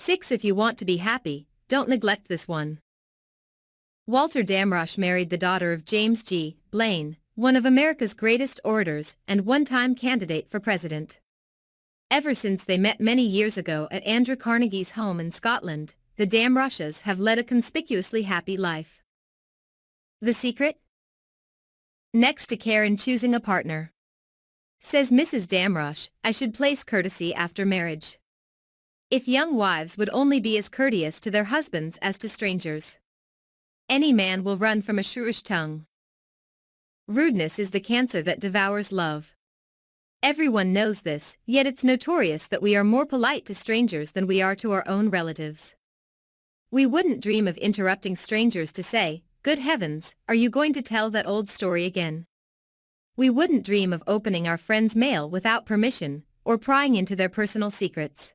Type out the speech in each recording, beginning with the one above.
6. If you want to be happy, don't neglect this one. Walter Damrosch married the daughter of James G. Blaine, one of America's greatest orators and one-time candidate for president. Ever since they met many years ago at Andrew Carnegie's home in Scotland, the Damrosches have led a conspicuously happy life. The secret? Next to care in choosing a partner. Says Mrs. Damrosch, I should place courtesy after marriage. If young wives would only be as courteous to their husbands as to strangers, any man will run from a shrewish tongue. Rudeness is the cancer that devours love. Everyone knows this, yet it's notorious that we are more polite to strangers than we are to our own relatives. We wouldn't dream of interrupting strangers to say, "Good heavens, are you going to tell that old story again?" We wouldn't dream of opening our friends' mail without permission, or prying into their personal secrets.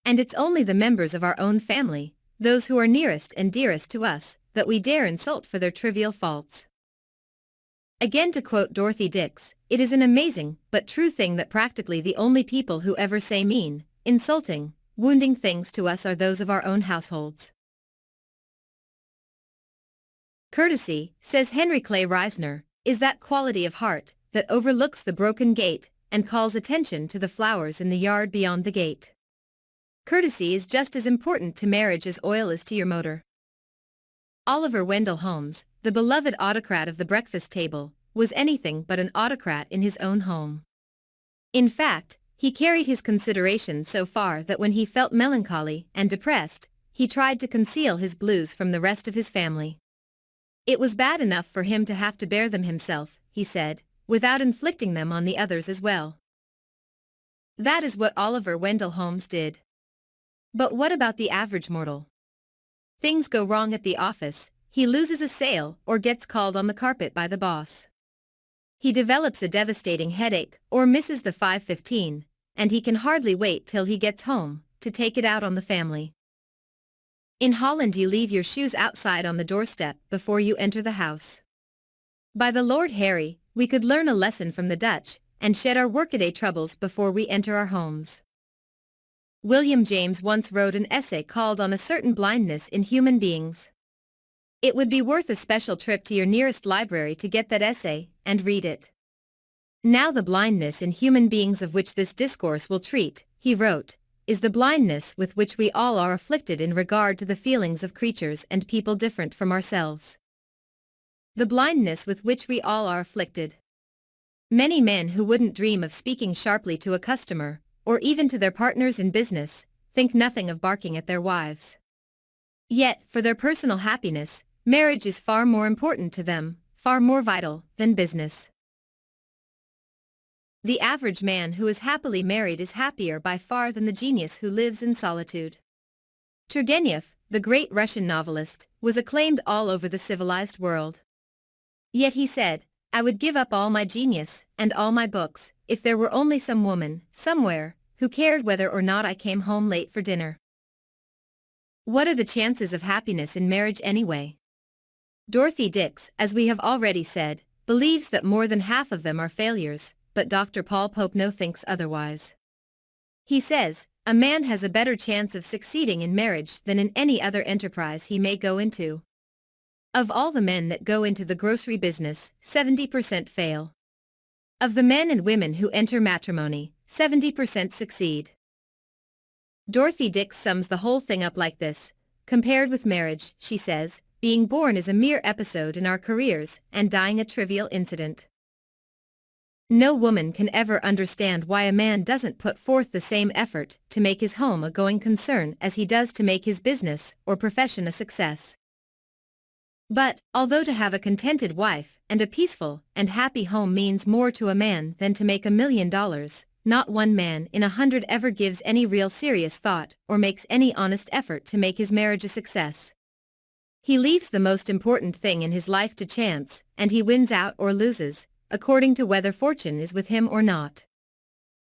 And it's only the members of our own family, those who are nearest and dearest to us, that we dare insult for their trivial faults. Again, to quote Dorothy Dix, it is an amazing but true thing that practically the only people who ever say mean, insulting, wounding things to us are those of our own households. Courtesy, says Henry Clay Reisner, is that quality of heart that overlooks the broken gate and calls attention to the flowers in the yard beyond the gate. Courtesy is just as important to marriage as oil is to your motor. Oliver Wendell Holmes, the beloved autocrat of the breakfast table, was anything but an autocrat in his own home. In fact, he carried his consideration so far that when he felt melancholy and depressed, he tried to conceal his blues from the rest of his family. It was bad enough for him to have to bear them himself, he said, without inflicting them on the others as well. That is what Oliver Wendell Holmes did. But what about the average mortal? Things go wrong at the office, he loses a sale or gets called on the carpet by the boss. He develops a devastating headache or misses the 5:15, and he can hardly wait till he gets home to take it out on the family. In Holland you leave your shoes outside on the doorstep before you enter the house. By the Lord Harry, we could learn a lesson from the Dutch and shed our workaday troubles before we enter our homes. William James once wrote an essay called On a Certain Blindness in Human Beings. It would be worth a special trip to your nearest library to get that essay and read it. Now the blindness in human beings of which this discourse will treat, he wrote, is the blindness with which we all are afflicted in regard to the feelings of creatures and people different from ourselves. The blindness with which we all are afflicted. Many men who wouldn't dream of speaking sharply to a customer, or even to their partners in business, think nothing of barking at their wives. Yet, for their personal happiness, marriage is far more important to them, far more vital, than business. The average man who is happily married is happier by far than the genius who lives in solitude. Turgenev, the great Russian novelist, was acclaimed all over the civilized world. Yet he said, I would give up all my genius, and all my books, if there were only some woman, somewhere, who cared whether or not I came home late for dinner. What are the chances of happiness in marriage anyway? Dorothy Dix, as we have already said, believes that more than half of them are failures, but Dr. Paul Popenoe thinks otherwise. He says, a man has a better chance of succeeding in marriage than in any other enterprise he may go into. Of all the men that go into the grocery business, 70% fail. Of the men and women who enter matrimony, 70% succeed. Dorothy Dix sums the whole thing up like this, compared with marriage, she says, being born is a mere episode in our careers and dying a trivial incident. No woman can ever understand why a man doesn't put forth the same effort to make his home a going concern as he does to make his business or profession a success. But, although to have a contented wife and a peaceful and happy home means more to a man than to make $1 million, not one man in 100 ever gives any real serious thought or makes any honest effort to make his marriage a success. He leaves the most important thing in his life to chance, and he wins out or loses, according to whether fortune is with him or not.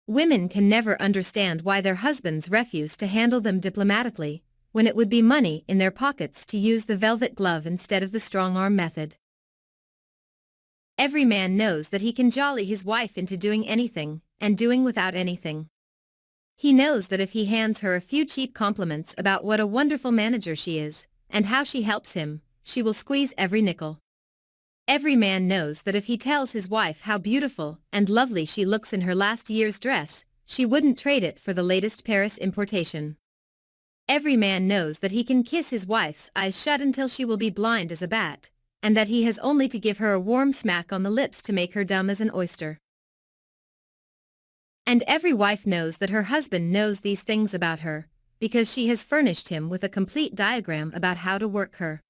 Women can never understand why their husbands refuse to handle them diplomatically, when it would be money in their pockets to use the velvet glove instead of the strong-arm method. Every man knows that he can jolly his wife into doing anything, and doing without anything. He knows that if he hands her a few cheap compliments about what a wonderful manager she is, and how she helps him, she will squeeze every nickel. Every man knows that if he tells his wife how beautiful and lovely she looks in her last year's dress, she wouldn't trade it for the latest Paris importation. Every man knows that he can kiss his wife's eyes shut until she will be blind as a bat, and that he has only to give her a warm smack on the lips to make her dumb as an oyster. And every wife knows that her husband knows these things about her, because she has furnished him with a complete diagram about how to work her.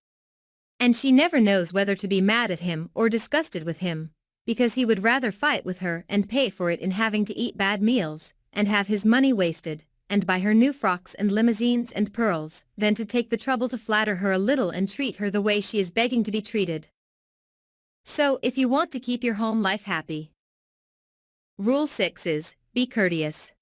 And she never knows whether to be mad at him or disgusted with him, because he would rather fight with her and pay for it in having to eat bad meals, and have his money wasted, and buy her new frocks and limousines and pearls, than to take the trouble to flatter her a little and treat her the way she is begging to be treated. So if you want to keep your home life happy, Rule 6 is, be courteous.